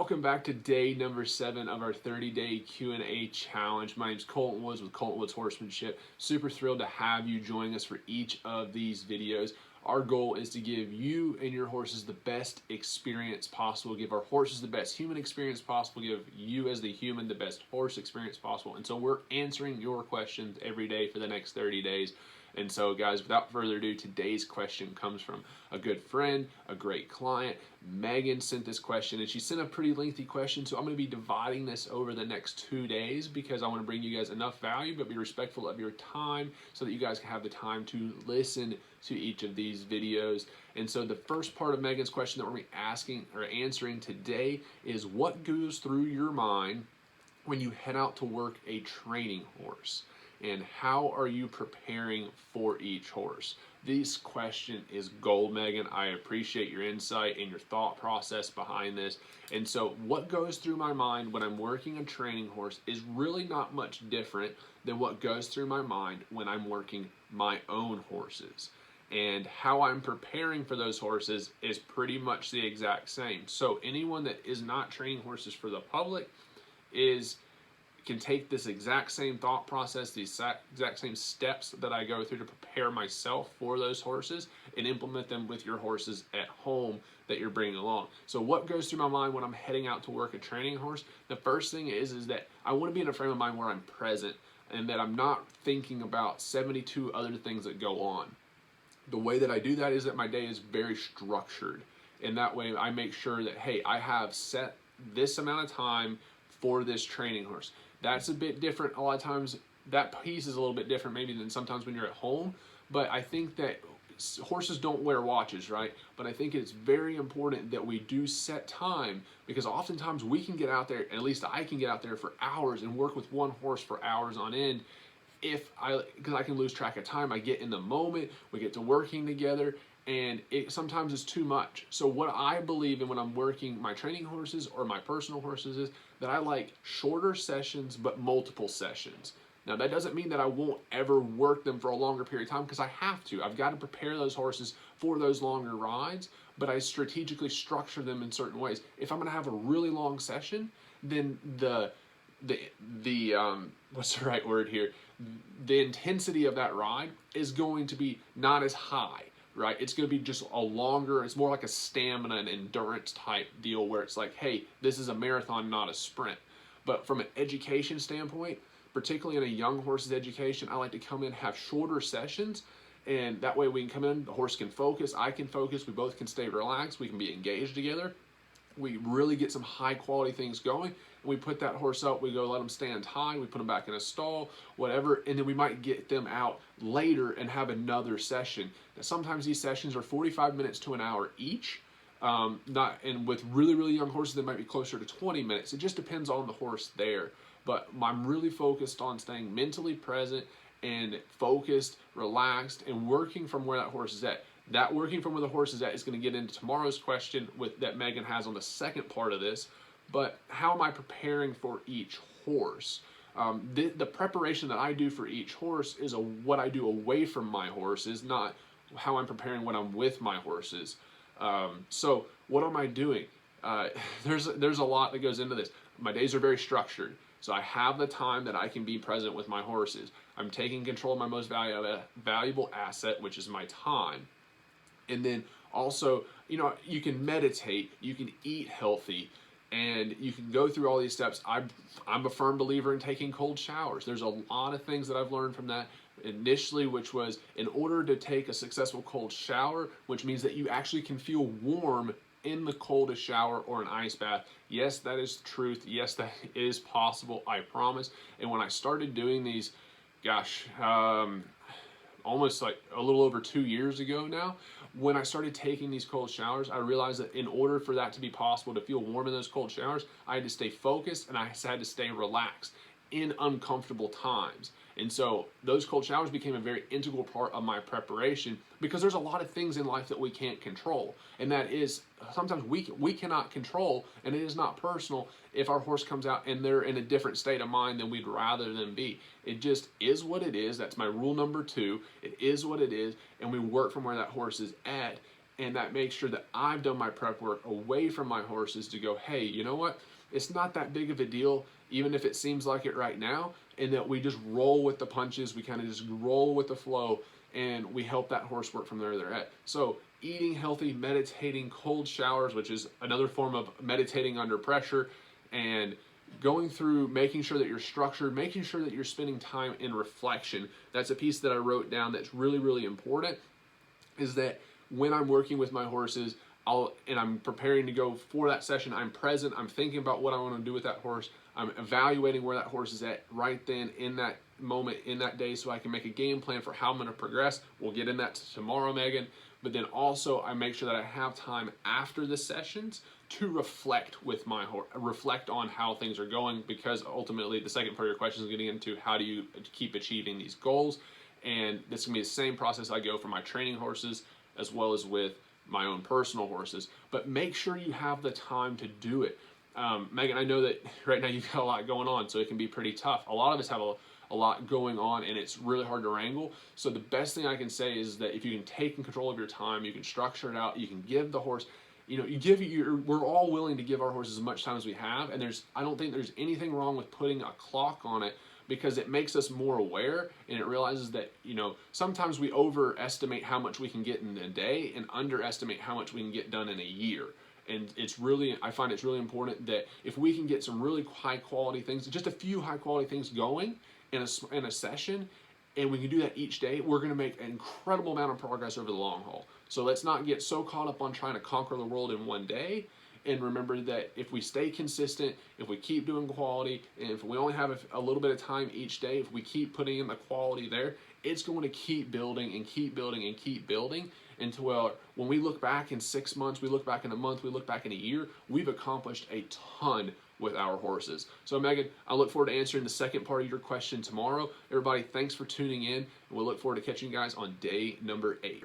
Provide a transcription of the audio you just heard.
welcome back to day number 7 of our 30-day Q&A challenge. My name is Colton Woods with Colton Woods Horsemanship. Super thrilled to have you join us for each of these videos. Our goal is to give you and your horses the best experience possible, give our horses the best human experience possible, give you as the human the best horse experience possible. And so we're answering your questions every day for the next 30 days. And so guys, without further ado, today's question comes from a good friend, a great client. Megan sent this question, and she sent a pretty lengthy question, so I'm going to be dividing this over the next 2 days because I want to bring you guys enough value but be respectful of your time so that you guys can have the time to listen to each of these videos. And so the first part of Megan's question that we're going to be asking or answering today is, what goes through your mind when you head out to work a training horse? And how are you preparing for each horse? This question is gold, Megan. I appreciate your insight and your thought process behind this. And so what goes through my mind when I'm working a training horse is really not much different than what goes through my mind when I'm working my own horses. And how I'm preparing for those horses is pretty much the exact same. So anyone that is not training horses for the public can take this exact same thought process, the exact same steps that I go through to prepare myself for those horses, and implement them with your horses at home that you're bringing along. So what goes through my mind when I'm heading out to work a training horse? The first thing is that I want to be in a frame of mind where I'm present and that I'm not thinking about 72 other things that go on. The way that I do that is that my day is very structured. And that way I make sure that, hey, I have set this amount of time for this training horse. That's a bit different. A lot of times that piece is a little bit different maybe than sometimes when you're at home. But I think that horses don't wear watches, right? But I think it's very important that we do set time, because oftentimes we can get out there, at least I can get out there for hours and work with one horse for hours on end. Because I can lose track of time. I get in the moment, we get to working together, and sometimes it's too much. So what I believe in when I'm working my training horses or my personal horses is that I like shorter sessions but multiple sessions. Now that doesn't mean that I won't ever work them for a longer period of time, because I have to. I've got to prepare those horses for those longer rides, but I strategically structure them in certain ways. If I'm going to have a really long session, then what's the right word here? The intensity of that ride is going to be not as high, right? It's going to be just a longer, it's more like a stamina and endurance type deal where it's like, hey, this is a marathon, not a sprint. But from an education standpoint, particularly in a young horse's education, I like to come in, have shorter sessions, and that way we can come in, the horse can focus, I can focus, we both can stay relaxed, we can be engaged together. We really get some high quality things going. We put that horse up, we go let them stand high, we put them back in a stall, whatever, and then we might get them out later and have another session. Now, sometimes these sessions are 45 minutes to an hour each, and with really young horses, they might be closer to 20 minutes. It just depends on the horse there. But I'm really focused on staying mentally present and focused, relaxed, and working from where that horse is at. That working from where the horse is at is going to get into tomorrow's question that Megan has on the second part of this. But how am I preparing for each horse? The preparation that I do for each horse is what I do away from my horses, not how I'm preparing when I'm with my horses. So what am I doing? There's a lot that goes into this. My days are very structured. So I have the time that I can be present with my horses. I'm taking control of my most valuable asset, which is my time. And then also, you can meditate, you can eat healthy, and you can go through all these steps. I'm a firm believer in taking cold showers. There's a lot of things that I've learned from that initially, which was in order to take a successful cold shower, which means that you actually can feel warm in the coldest shower or an ice bath. Yes, that is truth. Yes, that is possible, I promise. And when I started doing these, almost like a little over 2 years ago now, when I started taking these cold showers, I realized that in order for that to be possible, to feel warm in those cold showers, I had to stay focused and I had to stay relaxed in uncomfortable times. And so those cold showers became a very integral part of my preparation, because there's a lot of things in life that we can't control. And that is, sometimes we cannot control, and it is not personal if our horse comes out and they're in a different state of mind than we'd rather them be. It just is what it is. That's my rule number 2. It is what it is, and we work from where that horse is at. and that makes sure that I've done my prep work away from my horses to go, hey, you know what? It's not that big of a deal, even if it seems like it right now, and that we just roll with the punches, we kind of just roll with the flow, and we help that horse work from where they're at. So eating healthy, meditating, cold showers, which is another form of meditating under pressure, and going through making sure that you're structured, making sure that you're spending time in reflection. That's a piece that I wrote down that's really, really important, is that when I'm working with my horses, and I'm preparing to go for that session, I'm present, I'm thinking about what I want to do with that horse, I'm evaluating where that horse is at right then in that moment, in that day, so I can make a game plan for how I'm going to progress. We'll get in that tomorrow, Megan. But then also I make sure that I have time after the sessions to reflect with my horse, reflect on how things are going, because ultimately the second part of your question is getting into how do you keep achieving these goals. And this is going to be the same process I go for my training horses as well as with my own personal horses. But make sure you have the time to do it. Megan, I know that right now you've got a lot going on, so it can be pretty tough. A lot of us have a lot going on, and it's really hard to wrangle. So the best thing I can say is that if you can take control of your time, you can structure it out, you can give the horse, we're all willing to give our horses as much time as we have, and I don't think there's anything wrong with putting a clock on it, because it makes us more aware, and it realizes that, sometimes we overestimate how much we can get in a day and underestimate how much we can get done in a year. And I find it's really important that if we can get some really high quality things, just a few high quality things going in a session, and we can do that each day, we're going to make an incredible amount of progress over the long haul. So let's not get so caught up on trying to conquer the world in one day. And remember that if we stay consistent, if we keep doing quality, and if we only have a little bit of time each day, if we keep putting in the quality there, it's going to keep building and keep building and keep building until when we look back in 6 months, we look back in a month, we look back in a year, we've accomplished a ton with our horses. So Megan, I look forward to answering the second part of your question tomorrow. Everybody, thanks for tuning in, and we'll look forward to catching you guys on day number 8.